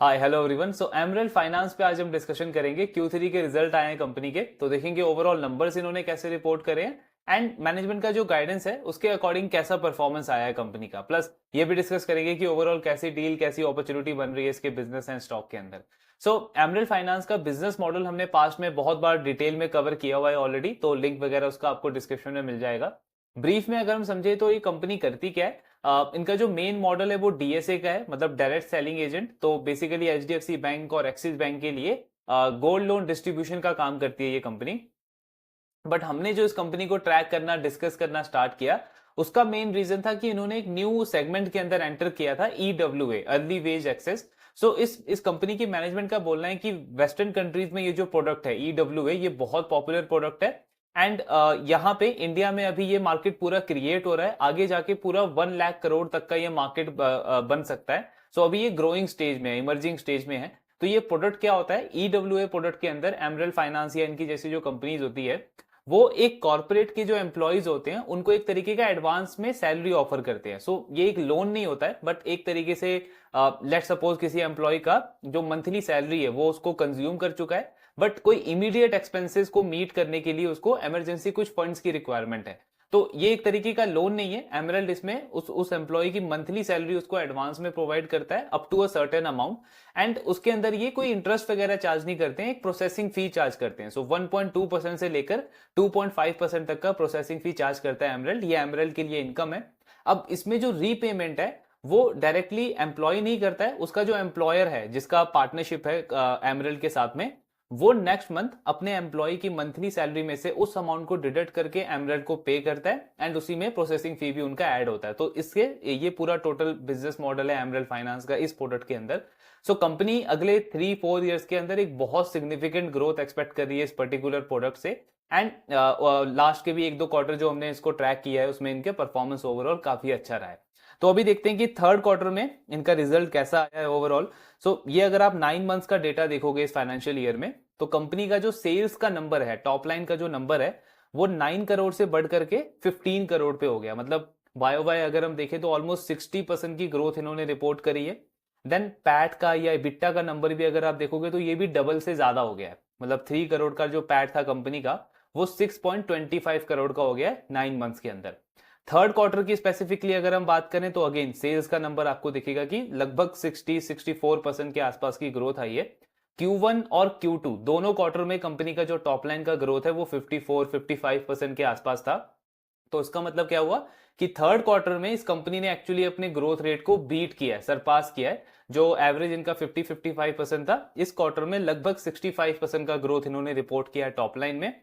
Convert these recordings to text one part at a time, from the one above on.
हाय hello everyone. So Emerald Finance पे आज हम डिस्कशन करेंगे Q3 के रिजल्ट आए हैं कंपनी के, तो देखेंगे ओवरऑल नंबर्स इन्होंने कैसे रिपोर्ट करे हैं एंड मैनेजमेंट का जो गाइडेंस है उसके अकॉर्डिंग कैसा परफॉर्मेंस आया है कंपनी का। प्लस ये भी डिस्कस करेंगे कि ओवरऑल कैसी डील कैसी अपॉर्चुनिटी बन रही है इसके बिजनेस एंड स्टॉक के अंदर। सो एमरेल्ड फाइनेंस का बिजनेस मॉडल हमने पास्ट में बहुत बार डिटेल में कवर किया हुआ है ऑलरेडी, तो लिंक वगैरह उसका आपको डिस्क्रिप्शन में मिल जाएगा। ब्रीफ में अगर हम समझे तो ये कंपनी करती क्या है, इनका जो मेन मॉडल है वो डीएसए का है, मतलब डायरेक्ट सेलिंग एजेंट। तो बेसिकली एचडीएफसी बैंक और एक्सिस बैंक के लिए गोल्ड लोन डिस्ट्रीब्यूशन का काम करती है ये कंपनी। बट हमने जो इस कंपनी को ट्रैक करना डिस्कस करना स्टार्ट किया, उसका मेन रीजन था कि इन्होंने एक न्यू सेगमेंट के अंदर एंटर किया था, ईडब्ल्यूए, अर्ली वेज एक्सेस। सो इस कंपनी की मैनेजमेंट का बोलना है कि वेस्टर्न कंट्रीज में ये जो प्रोडक्ट है ईडब्ल्यूए, ये बहुत पॉपुलर प्रोडक्ट है एंड यहाँ पे इंडिया में अभी ये मार्केट पूरा क्रिएट हो रहा है, आगे जाके पूरा 1 लाख करोड़ तक का ये मार्केट बन सकता है। सो अभी ये ग्रोइंग स्टेज में है, इमर्जिंग स्टेज में है। तो ये प्रोडक्ट क्या होता है, ईडब्ल्यूए प्रोडक्ट के अंदर एमरेल्ड फाइनेंस या इनकी जैसी जो कंपनीज होती है, वो एक कॉर्पोरेट के जो एम्प्लॉयज होते हैं उनको एक तरीके का एडवांस में सैलरी ऑफर करते हैं। सो ये एक लोन नहीं होता है, बट एक तरीके से लेट सपोज किसी एम्प्लॉय का जो मंथली सैलरी है वो उसको कंज्यूम कर चुका है, बट कोई इमीडिएट एक्सपेंसेस को मीट करने के लिए उसको इमरजेंसी कुछ फंड्स की रिक्वायरमेंट है। तो ये एक तरीके का लोन नहीं है, एमरेल्ड इसमें उस एम्प्लॉय की मंथली सैलरी उसको एडवांस में प्रोवाइड करता है up to a certain amount and उसके अंदर ये कोई इंटरेस्ट वगैरह चार्ज नहीं करते हैं, एक प्रोसेसिंग फी चार्ज करते हैं। सो 1.2% से लेकर 2.5% तक का प्रोसेसिंग फी चार्ज करता है एमरेल्ड। ये एमरेल्ड के लिए इनकम है। अब इसमें जो रीपेमेंट है वो डायरेक्टली एम्प्लॉय नहीं करता है, उसका जो एम्प्लॉयर है जिसका पार्टनरशिप है एमरेल्ड के साथ में, वो नेक्स्ट मंथ अपने एम्प्लॉय की मंथली सैलरी में से उस अमाउंट को डिडक्ट करके एमरेल्ड को पे करता है एंड उसी में प्रोसेसिंग फी भी उनका ऐड होता है। तो इसके ये पूरा टोटल बिजनेस मॉडल है एमरेल्ड फाइनेंस का इस प्रोडक्ट के अंदर। सो कंपनी अगले 3-4 इयर्स के अंदर एक बहुत सिग्निफिकेंट ग्रोथ एक्सपेक्ट कर रही है इस पर्टिकुलर प्रोडक्ट से एंड लास्ट के भी 1-2 क्वार्टर जो हमने इसको ट्रैक किया है उसमें इनके परफॉर्मेंस ओवरऑल काफी अच्छा रहा है। तो अभी देखते हैं कि थर्ड क्वार्टर में इनका रिजल्ट कैसा आया है ओवरऑल। सो ये अगर आप 9 मंथ्स का डेटा देखोगे इस फाइनेंशियल ईयर में, तो कंपनी का जो सेल्स का नंबर है, टॉप लाइन का जो नंबर है, वो 9 करोड़ से बढ़ करके 15 करोड़ पे हो गया। मतलब वाई वाई अगर हम देखें तो ऑलमोस्ट 60% की ग्रोथ इन्होंने रिपोर्ट करी है। देन पैट का या बिट्टा का नंबर भी अगर आप देखोगे तो ये भी डबल से ज्यादा हो गया है। मतलब 3 करोड़ का जो पैट था कंपनी का, वो 6.25 करोड़ का हो गया है 9 मंथ्स के अंदर। थर्ड क्वार्टर की स्पेसिफिकली अगर हम बात करें तो अगेन सेल्स का नंबर आपको दिखेगा कि लगभग 60-64% के आसपास की ग्रोथ आई है। Q1 और Q2 दोनों क्वार्टर में कंपनी का जो टॉप लाइन का ग्रोथ है वो 54-55% के आसपास था। तो इसका मतलब क्या हुआ कि थर्ड क्वार्टर में इस कंपनी ने एक्चुअली अपने ग्रोथ रेट को बीट किया है, सरपास किया है। जो एवरेज इनका 50-55% था, इस क्वार्टर में लगभग 65% का ग्रोथ इन्होंने रिपोर्ट किया है टॉप लाइन में।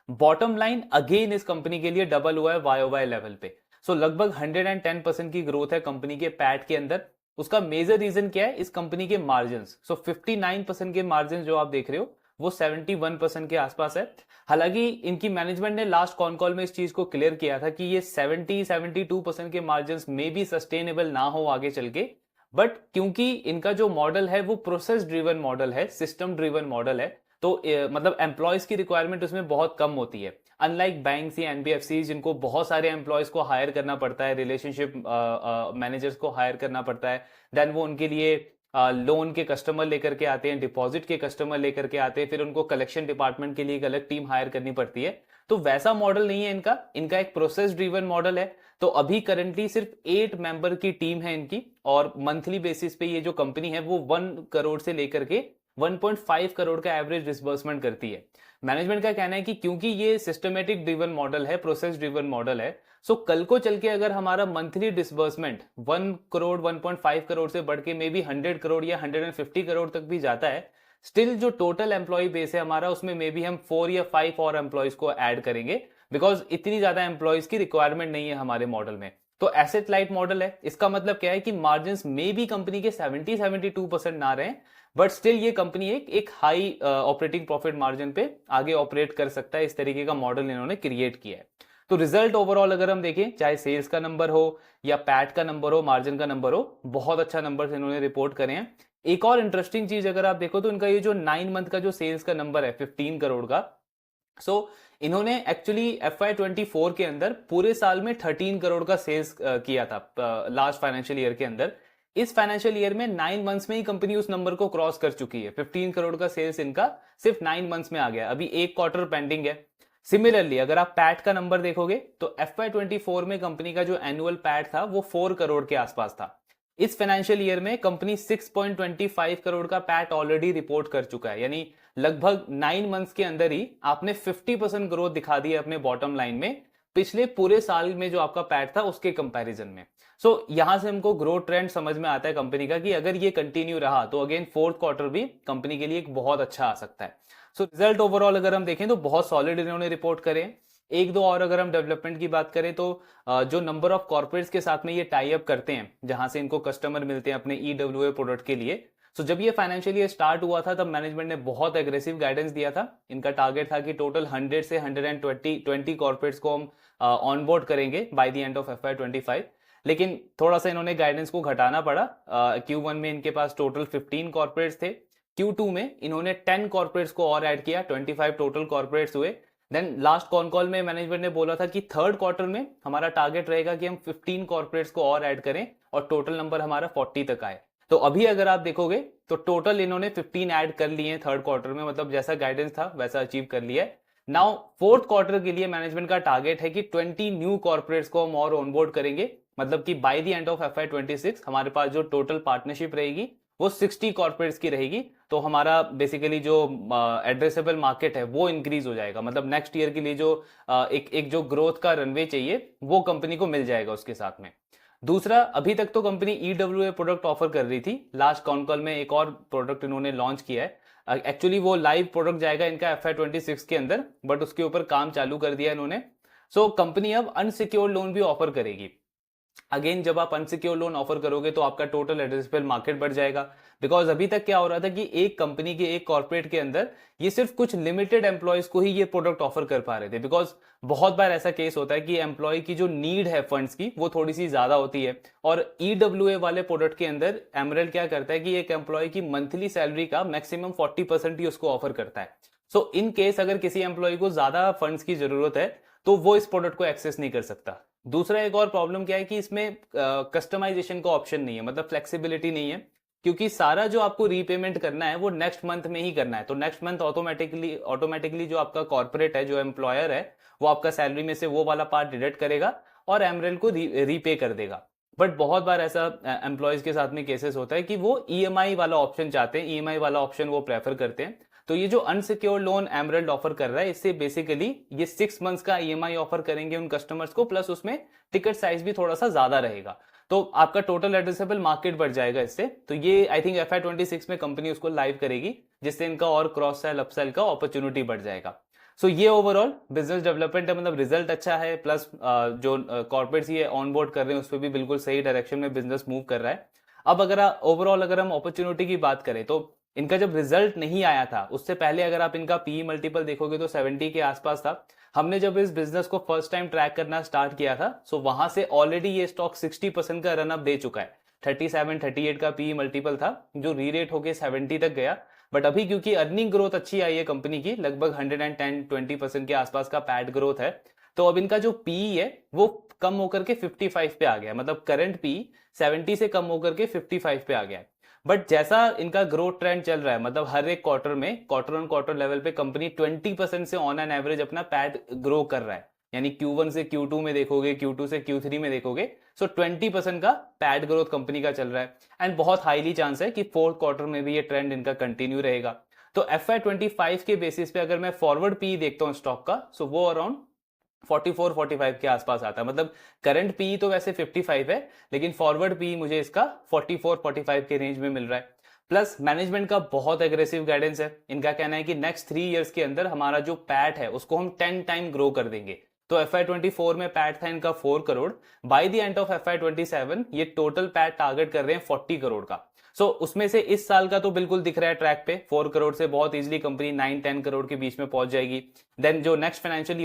बॉटम लाइन अगेन इस कंपनी के लिए डबल हुआ है वाई लेवल पे। सो लगभग 110% की ग्रोथ है कंपनी के पैट के अंदर। उसका मेजर रीजन क्या है, इस कंपनी के मार्जिन। सो 59% के मार्जिन जो आप देख रहे हो वो 71% के आसपास है। हालांकि इनकी मैनेजमेंट ने लास्ट कॉन कॉल में इस चीज को क्लियर किया था कि ये 70-72% के मार्जिन में भी सस्टेनेबल ना हो आगे चल के, बट क्योंकि इनका जो मॉडल है वो प्रोसेस ड्रिवन मॉडल है, सिस्टम ड्रिवन मॉडल है, तो मतलब एम्प्लॉयज की रिक्वायरमेंट उसमें बहुत कम होती है। अनलाइक बैंक्स या एनबीएफसी जिनको बहुत सारे एम्प्लॉयज को हायर करना पड़ता है, रिलेशनशिप मैनेजर्स को हायर करना पड़ता है, देन वो उनके लिए लोन के कस्टमर लेकर के आते हैं, डिपॉजिट के कस्टमर लेकर के आते हैं, फिर उनको कलेक्शन डिपार्टमेंट के लिए एक अलग टीम हायर करनी पड़ती है। तो वैसा मॉडल नहीं है इनका, इनका एक प्रोसेस ड्रिवन मॉडल है। तो अभी करंटली सिर्फ 8 मेंबर की टीम है इनकी, और मंथली बेसिस पे ये जो कंपनी है वो 1 करोड़ से लेकर के 1.5 करोड़ का एवरेज डिसबर्समेंट करती है। मैनेजमेंट का कहना है कि क्योंकि ये सिस्टमेटिक ड्रिवन मॉडल है, प्रोसेस ड्रिवन मॉडल है, सो कल को चल के अगर हमारा मंथली डिसबर्समेंट 1 करोड़ 1.5 करोड़ से बढ़ के मे बी 100 करोड़ या 150 करोड़ तक भी जाता है, स्टिल जो टोटल एम्प्लॉय बेस है हमारा उसमें मे बी हम 4 या 5 और एम्प्लॉयज को ऐड करेंगे, बिकॉज इतनी ज्यादा एम्प्लॉयज की रिक्वायरमेंट नहीं है हमारे मॉडल में। तो एसेट लाइट मॉडल है। इसका मतलब क्या है कि मार्जिन में भी कंपनी के 70-72% ना रहे, बट स्टिल ये कंपनी एक हाई ऑपरेटिंग प्रॉफिट मार्जिन पे आगे ऑपरेट कर सकता है। इस तरीके का मॉडल इन्होंने क्रिएट किया है। तो रिजल्ट ओवरऑल अगर हम देखें, चाहे सेल्स का नंबर हो या पैट का नंबर हो, मार्जिन का नंबर हो, बहुत अच्छा नंबर इन्होंने रिपोर्ट करे हैं। एक और इंटरेस्टिंग चीज अगर आप देखो तो इनका ये जो 9 मंथ का जो सेल्स का नंबर है 15 करोड़ का, सो इन्होंने एक्चुअली FY24 के अंदर पूरे साल में 13 करोड़ का सेल्स किया था लास्ट फाइनेंशियल ईयर के अंदर। इस फाइनेंशियल ईयर में 9 मंथ्स में ही कंपनी उस नंबर को क्रॉस कर चुकी है। 15 करोड़ का सेल्स इनका सिर्फ 9 मंथ्स में आ गया, अभी एक क्वार्टर पेंडिंग है। सिमिलरली अगर आप पैट का नंबर देखोगे तो FY24 में कंपनी का जो एनुअल पैट था वो 4 करोड़ के आसपास था। इस फाइनेंशियल ईयर में कंपनी 6.25 करोड़ का पैट ऑलरेडी रिपोर्ट कर चुका है, यानी लगभग 9 मंथ्स के अंदर ही आपने 50% ग्रोथ दिखा दी है अपने बॉटम लाइन में पिछले पूरे साल में जो आपका पैट था उसके कंपैरिजन में। सो यहां से हमको ग्रोथ ट्रेंड समझ में आता है कंपनी का कि अगर ये कंटिन्यू रहा तो अगेन फोर्थ क्वार्टर भी कंपनी के लिए एक बहुत अच्छा आ सकता है। सो रिजल्ट ओवरऑल अगर हम देखें तो बहुत सॉलिड इन्होंने रिपोर्ट करे। एक दो और अगर हम डेवलपमेंट की बात करें तो जो नंबर ऑफ कॉर्पोरेट्स के साथ में ये टाई अप करते हैं जहां से इनको कस्टमर मिलते हैं अपने EWA प्रोडक्ट के लिए। सो जब ये फाइनेंशियल ईयर स्टार्ट हुआ था तब मैनेजमेंट ने बहुत एग्रेसिव गाइडेंस दिया था। इनका टारगेट था कि टोटल 100 से 120 कॉर्पोरेट्स को हम ऑनबोर्ड करेंगे by the end of FY25, लेकिन थोड़ा सा इन्होंने गाइडेंस को घटाना पड़ा। Q1 में इनके पास टोटल 15 कॉर्पोरेट्स थे, Q2 में इन्होंने 10 कॉर्पोरेट्स को और ऐड किया, 25 टोटल कॉर्पोरेट्स हुए। देन लास्ट कॉन कॉल में मैनेजमेंट ने बोला था कि थर्ड क्वार्टर में हमारा टारगेट रहेगा कि हम 15 कॉर्पोरेट्स को और ऐड करें और टोटल नंबर हमारा 40 तक आए। तो अभी अगर आप देखोगे तो टोटल इन्होंने 15 ऐड कर लिए हैं थर्ड क्वार्टर में, मतलब जैसा गाइडेंस था वैसा अचीव कर लिया है। नाउ फोर्थ क्वार्टर के लिए मैनेजमेंट का टारगेट है कि 20 न्यू कॉर्पोरेट्स को हम और ऑनबोर्ड करेंगे, मतलब कि by the end of FY26 हमारे पास जो टोटल पार्टनरशिप रहेगी वो 60 कॉर्पोरेट्स की रहेगी। तो हमारा बेसिकली जो एड्रेसेबल मार्केट है वो इंक्रीज हो जाएगा, मतलब नेक्स्ट ईयर के लिए जो एक जो ग्रोथ का रनवे चाहिए वो कंपनी को मिल जाएगा उसके साथ में। दूसरा, अभी तक तो कंपनी EWA प्रोडक्ट ऑफर कर रही थी, लास्ट कॉन कॉल में एक और प्रोडक्ट इन्होंने लॉन्च किया है। एक्चुअली वो लाइव प्रोडक्ट जाएगा इनका FY26 के अंदर, बट उसके ऊपर काम चालू कर दिया इन्होंने। सो कंपनी अब अनसिक्योर्ड लोन भी ऑफर करेगी। अगेन जब आप अनसिक्योर लोन ऑफर करोगे तो आपका टोटल एड्रेसेबल मार्केट बढ़ जाएगा, बिकॉज अभी तक क्या हो रहा था कि एक कंपनी के एक कॉर्पोरेट के अंदर ये सिर्फ कुछ लिमिटेड एम्प्लॉयज को ही ये प्रोडक्ट ऑफर कर पा रहे थे। बिकॉज बहुत बार ऐसा केस होता है कि एम्प्लॉय की जो नीड है फंड्स की वो थोड़ी सी ज्यादा होती है, और EWA वाले प्रोडक्ट के अंदर एमरेल क्या करता है कि एक एम्प्लॉय की मंथली सैलरी का मैक्सिमम 40% ही उसको ऑफर करता है। सो इन केस अगर किसी एम्प्लॉय को ज्यादा फंड्स की जरूरत है तो वो इस प्रोडक्ट को एक्सेस नहीं कर सकता। दूसरा एक और प्रॉब्लम क्या है कि इसमें कस्टमाइजेशन का ऑप्शन नहीं है, मतलब फ्लेक्सिबिलिटी नहीं है, क्योंकि सारा जो आपको रीपेमेंट करना है वो नेक्स्ट मंथ में ही करना है। तो नेक्स्ट मंथ ऑटोमेटिकली जो आपका कॉर्पोरेट है, जो एम्प्लॉयर है, वो आपका सैलरी में से वो वाला पार्ट डिडक्ट करेगा और एमरेल को रीपे कर देगा। बट बहुत बार ऐसा एम्प्लॉयज के साथ में केसेस होता है कि वो EMI वाला ऑप्शन चाहते हैं, EMI वाला ऑप्शन वो प्रेफर करते हैं। तो ये जो अनसिक्योर्ड लोन एमरेल्ड ऑफर कर रहा है, इससे बेसिकली ये 6 मंथ्स का EMI ऑफर करेंगे उन कस्टमर्स को, प्लस उसमें टिकट साइज भी थोड़ा सा ज्यादा रहेगा, तो आपका टोटल एड्रेसेबल मार्केट बढ़ जाएगा इससे। तो ये आई थिंक FY26 में कंपनी उसको लाइव करेगी, जिससे इनका और क्रॉस सेल अपसेल का अपॉर्चुनिटी बढ़ जाएगा। सो ये ओवरऑल बिजनेस डेवलपमेंट है, मतलब रिजल्ट अच्छा है, प्लस जो कॉर्पोरेट्स ये ऑनबोर्ड कर रहे हैं उस पर भी बिल्कुल सही डायरेक्शन में बिजनेस मूव कर रहा है। अब अगर ओवरऑल अगर हम अपॉर्चुनिटी की बात करें तो इनका जब रिजल्ट नहीं आया था उससे पहले अगर आप इनका PE मल्टीपल देखोगे तो 70 के आसपास था। हमने जब इस बिजनेस को फर्स्ट टाइम ट्रैक करना स्टार्ट किया था, सो वहां से ऑलरेडी ये स्टॉक 60% का रन अप दे चुका है। 37-38 का PE मल्टीपल था जो री रेट होके 70 तक गया। बट अभी क्योंकि अर्निंग ग्रोथ अच्छी आई है कंपनी की, लगभग 110-20% के आसपास का पैट ग्रोथ है, तो अब इनका जो PE है वो कम होकर के 55 पे आ गया, मतलब करंट PE 70 से कम होकर के 55 पे आ गया है। बट जैसा इनका ग्रोथ ट्रेंड चल रहा है, मतलब हर एक क्वार्टर में क्वार्टर ऑन क्वार्टर लेवल पे कंपनी 20% से ऑन एन एवरेज अपना पैट ग्रो कर रहा है, यानी Q1 से Q2 में देखोगे, Q2 से Q3 में देखोगे, सो 20% का पैट ग्रोथ कंपनी का चल रहा है। एंड बहुत हाईली चांस है कि फोर्थ क्वार्टर में भी ये ट्रेंड इनका कंटिन्यू रहेगा। तो FY25 के बेसिस पे अगर मैं फॉरवर्ड PE देखता हूँ स्टॉक का, सो वो अराउंड 44-45 के आसपास आता है। मतलब करंट PE तो वैसे 55 है, लेकिन फॉरवर्ड PE मुझे इसका 44-45 के रेंज में मिल रहा है। प्लस मैनेजमेंट का बहुत एग्रेसिव गाइडेंस है, इनका कहना है कि नेक्स्ट 3 इयर्स के अंदर हमारा जो पैट है उसको हम 10 टाइम ग्रो कर देंगे। तो FY24 में पैट था इनका 4 crore, by the end of FY27 ये टोटल पैट टारगेट कर रहे हैं 40 करोड़ का। सो उसमें से इस साल का तो बिल्कुल दिख रहा है ट्रैक पे, 4 करोड़ से बहुत इजीली कंपनी 9-10 करोड़ के बीच में पहुंच जाएगी। देन जो नेक्स्ट फाइनेंशियल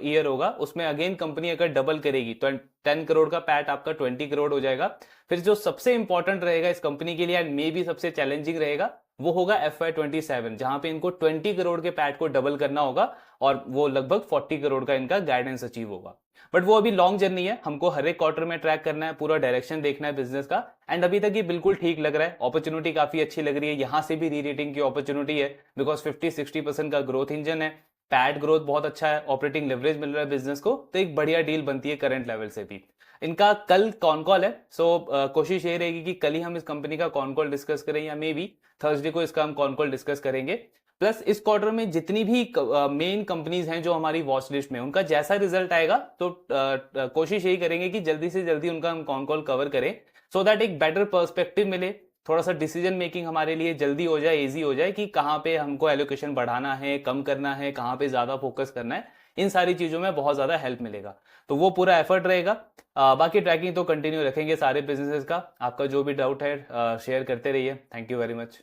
ईयर होगा उसमें अगेन कंपनी अगर डबल करेगी तो 10 करोड़ का पैट आपका 20 करोड़ हो जाएगा। फिर जो सबसे इंपॉर्टेंट रहेगा इस कंपनी के लिए एंड मे बी सबसे चैलेंजिंग रहेगा वो होगा FY27, जहां पे इनको 20 करोड़ के पैट को डबल करना होगा और वो लगभग 40 करोड़ का इनका गाइडेंस अचीव होगा। बट वो अभी लॉन्ग जर्नी है, हमको हर एक क्वार्टर में ट्रैक करना है, पूरा डायरेक्शन देखना है बिजनेस का। एंड अभी तक ये बिल्कुल ठीक लग रहा है, अपॉर्चुनिटी काफी अच्छी लग रही है, यहां से भी री रेटिंग की अपॉर्चुनिटी है बिकॉज 50-60% का ग्रोथ इंजन है, पैट ग्रोथ बहुत अच्छा है, ऑपरेटिंग लेवरेज मिल रहा है बिजनेस को, तो एक बढ़िया डील बनती है करंट लेवल से भी। इनका कल कॉन कॉल है, सो कोशिश ये रहेगी कि कल ही हम इस कंपनी का कॉन कॉल डिस्कस करें या मे बी थर्सडे को इसका हम कॉन कॉल डिस्कस करेंगे। प्लस इस क्वार्टर में जितनी भी मेन कंपनीज हैं जो हमारी वॉच लिस्ट में, उनका जैसा रिजल्ट आएगा तो कोशिश यही करेंगे कि जल्दी से जल्दी उनका हम कॉन कॉल कवर करें, सो दैट एक बेटर पर्सपेक्टिव मिले, थोड़ा सा डिसीजन मेकिंग हमारे लिए जल्दी हो जाए, इजी हो जाए कि कहाँ पे हमको एलोकेशन बढ़ाना है, कम करना है, कहाँ पे ज्यादा फोकस करना है, इन सारी चीजों में बहुत ज्यादा हेल्प मिलेगा। तो वो पूरा एफर्ट रहेगा। बाकी ट्रैकिंग तो कंटिन्यू रखेंगे सारे बिजनेसेस का। आपका जो भी डाउट है शेयर करते रहिए। Thank you very much.